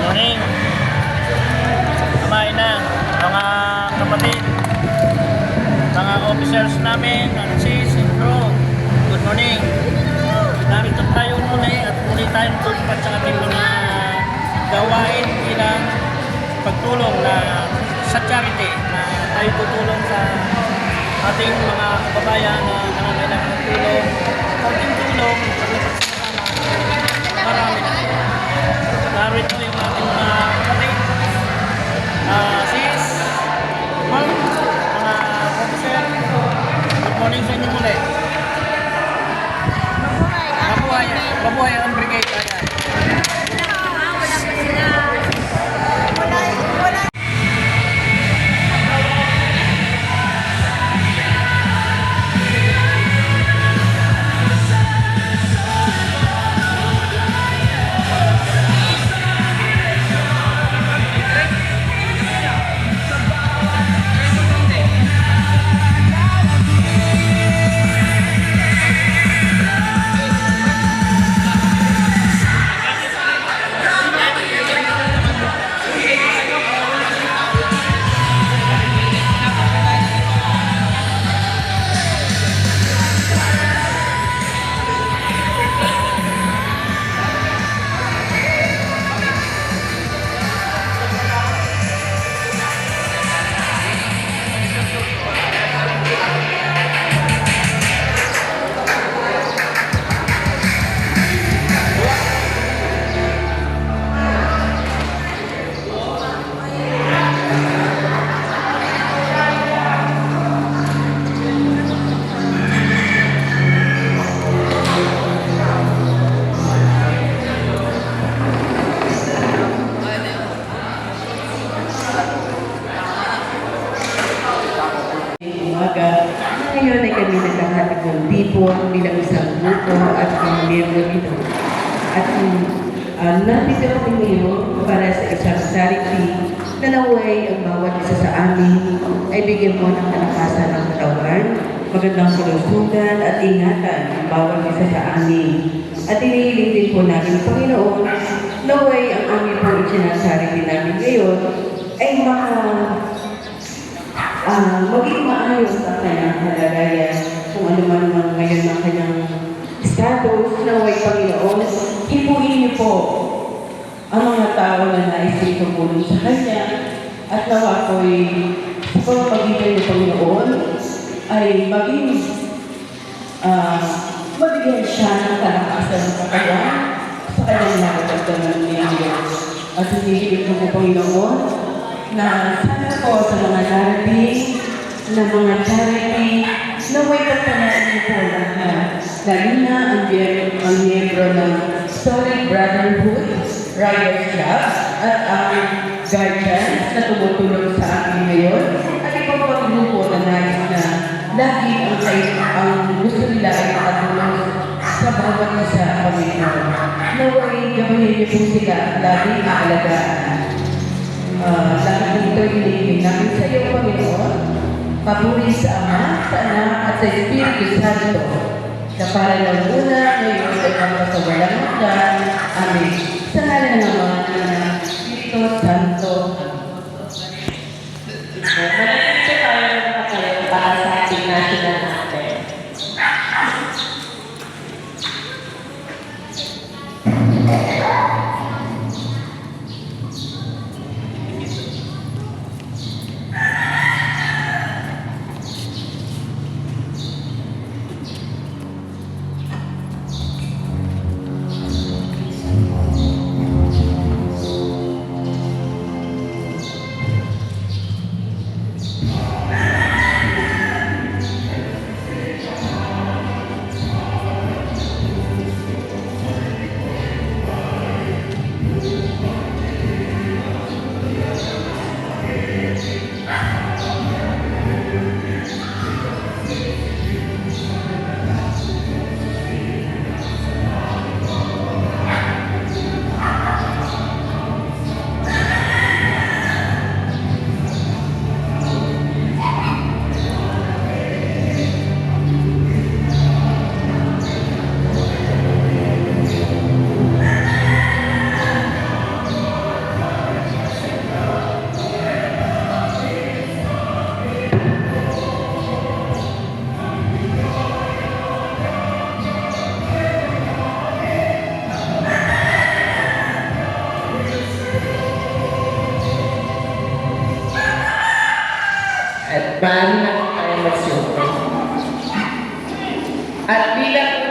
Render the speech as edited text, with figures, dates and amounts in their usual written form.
morning. Kumain na mga kapatid, mga officers namin, sis and crew. Good morning. Narito tayo muli at muli tayong tulpat sa ating mga gawain bilang pagtulong na sa charity na tayo tutulong sa ating mga kababayan na nangangailangan ng tulong. Konting tulong marami na. Narito yung ating mga kapatid, sis, ma'am, mga officer. Good morning sa inyo muli. Mabuhay ang brigade. Ngayon ay kami nagkakatid ng tipon bilang isang grupo at mga miyembro nito. At nandito kami ngayon para sa isang charity na naway ang bawat isa sa amin ay bigyan mo ng kalakasan ng katawan, magandang kalusugan at ingatan ang bawat isa sa amin. At inihiling din po namin, Panginoon, naway ang amin po isinasarity namin ngayon ay maging maayos ang kanyang kalagayan kung ano man naman ngayon ang kanyang status. Naway Panginoon, hipuin niyo po ang mga tao na nais tumulong sa kanya at nawa ko'y sa pagpagitan niyo Panginoon ay maging mabigyan siya ng kalakasan ng kakayan sa kanyang nakatagdaman niya. At hinihiling ko po Panginoon na sana po sa mga darating na mga charity na may pagpanaan niyo po lahat. Lalo na ang miyembro ng Solid Brotherhood, Riders Club, at ang guardians na tumutulong sa akin ngayon. At ibang pag-grupo na nais na lagi ang gusto nila ay makatulong sa bawat isa Panginoon. Naway gawin niyo po sila lagi aalagaan. Lahat dito hinihiling namin sa iyo, Panginoon, papuri sa Ama, sa Anak, at sa Espiritu Santo, na para ng una, ngayon ay magpasawalang hanggan. Amen. Sa ngalan ng Ama, ng Espiritu Santo. Maraming sa tayo na nakatayo para sa ating national anthem. maaari natin tayo magsuot. At bilang